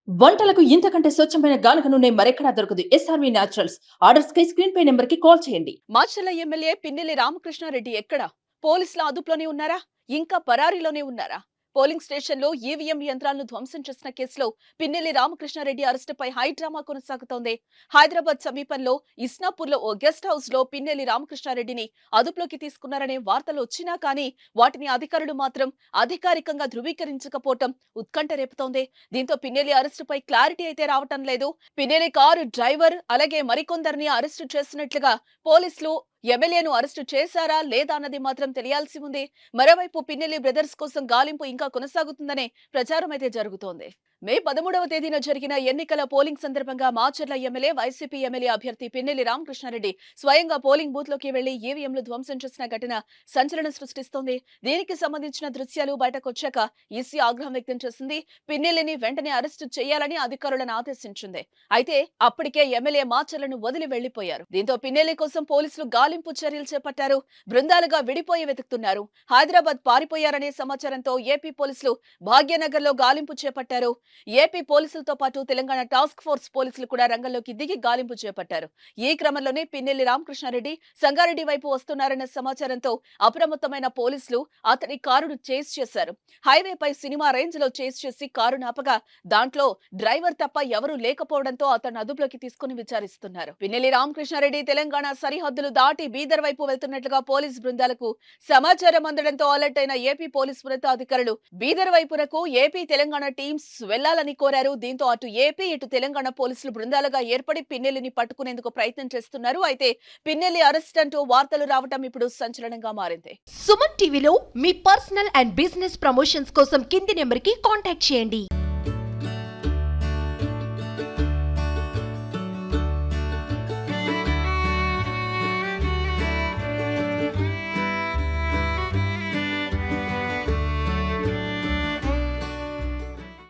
వంటలకు ఇంతకంటే స్వచ్ఛమైన గానుగ నూనె మరెక్కడా దొరకదు. SRV naturals. ఆర్డర్స్ కై స్క్రీన్ పై నెంబర్ కి కాల్ చేయండి. మాచర్ల ఎమ్మెల్యే పిన్నెల్లి రామకృష్ణారెడ్డి ఎక్కడ? పోలీసుల అదుపులోనే ఉన్నారా? ఇంకా పరారీలోనే ఉన్నారా? పోలింగ్ స్టేషన్లో ఈవీఎం యంత్రాలను ధ్వంసం చేసిన కేసులో పిన్నెల్లి రామకృష్ణారెడ్డి అరెస్టుపై హైడ్రామా కొనసాగుతోంది. హైదరాబాద్ సమీపంలో ఇస్నాపూర్లో ఓ గెస్ట్ హౌస్ లో పిన్నెల్లి రామకృష్ణారెడ్డిని అదుపులోకి తీసుకున్నారనే వార్తలు వచ్చినా కానీ వాటిని అధికారులు మాత్రం అధికారికంగా ధృవీకరించకపోవటం ఉత్కంఠ రేపుతోంది. దీంతో పిన్నెల్లి అరెస్టుపై క్లారిటీ అయితే రావటం లేదు. పిన్నెల్లి కారు డ్రైవర్ అలాగే మరికొందరిని అరెస్టు చేసినట్లుగా పోలీసులు ఎమ్మెల్యేను అరెస్టు చేశారా లేదా అన్నది మాత్రం తెలియాల్సి ఉంది. మరోవైపు పిన్నెల్లి బ్రదర్స్ కోసం గాలింపు ఇంకా కొనసాగుతుందనే ప్రచారం అయితే జరుగుతోంది. మే 13వ తేదీన జరిగిన ఎన్నికల పోలింగ్ సందర్భంగా మాచర్ల ఎమ్మెల్యే వైసీపీ ఎమ్మెల్యే అభ్యర్థి పిన్నెల్లి రామకృష్ణారెడ్డి స్వయంగా పోలింగ్ బూత్ లోకి వెళ్లి ఈవీఎంలు ధ్వంసం చేసిన ఘటన సంచలనం సృష్టిస్తోంది. దీనికి సంబంధించిన దృశ్యాలు బయటకొచ్చాక ఈసీ ఆగ్రహం వ్యక్తం చేసింది. పిన్నెల్లిని వెంటనే అరెస్టు చేయాలని అధికారులను ఆదేశించింది. అయితే అప్పటికే ఎమ్మెల్యే మాచర్లను వదిలి వెళ్లిపోయారు. దీంతో పిన్నెల్లి కోసం పోలీసులు గాలింపు చర్యలు చేపట్టారు. బృందాలుగా విడిపోయి వెతుకుతున్నారు. హైదరాబాద్ పారిపోయారనే సమాచారంతో ఏపీ పోలీసులు భాగ్యనగర్ లో గాలింపు చేపట్టారు. ఏపీ పోలీసులతో పాటు తెలంగాణ టాస్క్ ఫోర్స్ పోలీసులు కూడా రంగంలోకి దిగి గాలింపు చేపట్టారు. ఈ క్రమంలోనే పిన్నెల్లి రామకృష్ణారెడ్డి సంగారెడ్డి వైపు వస్తున్నారన్న సమాచారంతో అప్రమత్తమైన పోలీసులు అతని కారును చేస్ చేశారు. హైవేపై సినిమా రేంజ్ లో చేస్ చేసి కారు నాపగా దాంట్లో డ్రైవర్ తప్ప ఎవరూ లేకపోవడంతో అతను అదుపులోకి తీసుకుని విచారిస్తున్నారు. పిన్నెల్లి రామకృష్ణారెడ్డి తెలంగాణ సరిహద్దులు దాటి బీదర్ వైపు వెళ్తున్నట్లుగా పోలీసు బృందాలకు సమాచారం అందడంతో అలర్ట్ అయిన ఏపీ పోలీసు ఉన్నతాధికారులు బీదర్ వైపునకు ఏపీ తెలంగాణ టీమ్స్ వెళ్లాలని కోరారు. దీంతో అటు ఏపీ ఇటు తెలంగాణ పోలీసులు బృందాలుగా ఏర్పడి పిన్నెల్లిని పట్టుకునేందుకు ప్రయత్నం చేస్తున్నారు. అయితే పిన్నెల్లి అరెస్ట్ అంటూ వార్తలు రావటం ఇప్పుడు సంచలనంగా మారింది. సుమన్ టీవీలో మీ పర్సనల్ అండ్ బిజినెస్ ప్రమోషన్స్ కోసం కింది నెంబర్ కి కాంటాక్ట్ చేయండి.